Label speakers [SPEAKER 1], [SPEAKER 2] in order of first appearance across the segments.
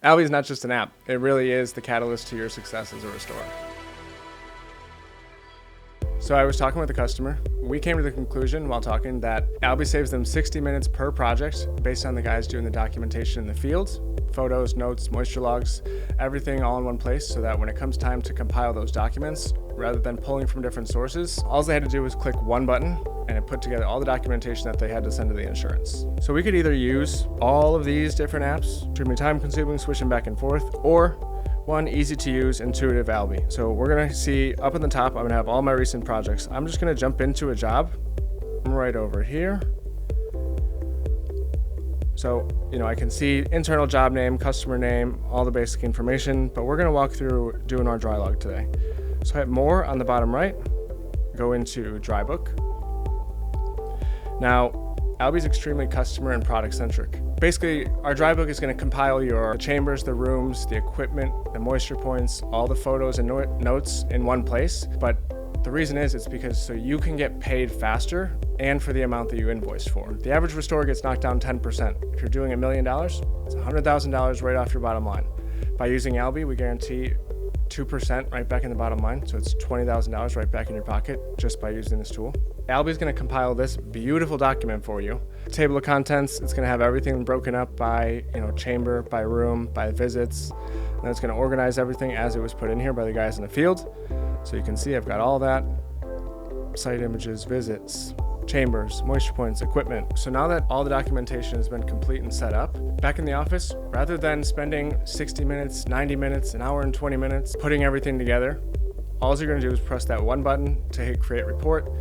[SPEAKER 1] Albi is not just an app. It really is the catalyst to your success as a restorer. So I was talking with a customer. We came to the conclusion while talking that Albi saves them 60 minutes per project based on the guys doing the documentation in the field, photos, notes, moisture logs, everything all in one place, so that when it comes time to compile those documents, rather than pulling from different sources, all they had to do was click one button and it put together all the documentation that they had to send to the insurance. So we could either use all of these different apps, extremely time consuming, switching back and forth, or one easy to use, intuitive Albi. So we're gonna see up at the top, I'm gonna have all my recent projects. I'm just gonna jump into a job. I'm right over here. So, I can see internal job name, customer name, all the basic information, but we're gonna walk through doing our dry log today. So hit more on the bottom right, go into Drybook. Now, Albi is extremely customer and product centric. Basically, our Drybook is going to compile your chambers, the rooms, the equipment, the moisture points, all the photos and notes in one place. But the reason is it's because so you can get paid faster and for the amount that you invoiced for. The average restorer gets knocked down 10%. If you're doing $1 million, it's $100,000 right off your bottom line. By using Albi, we guarantee 2% right back in the bottom line, so it's $20,000 right back in your pocket just by using this tool. Albi is going to compile this beautiful document for you. Table of contents, it's going to have everything broken up by chamber, by room, by visits, and it's going to organize everything as it was put in here by the guys in the field. So you can see I've got all that, site images, visits, chambers, moisture points, equipment. So now that all the documentation has been complete and set up, back in the office, rather than spending 60 minutes, 90 minutes, an hour and 20 minutes putting everything together, all you're going to do is press that one button to hit create report.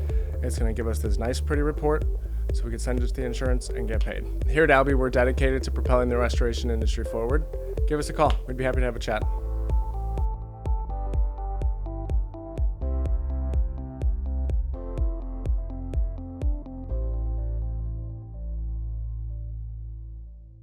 [SPEAKER 1] It's going to give us this nice pretty report so we can send it to the insurance and get paid. Here at Albi, we're dedicated to propelling the restoration industry forward. Give us a call. We'd be happy to have a chat.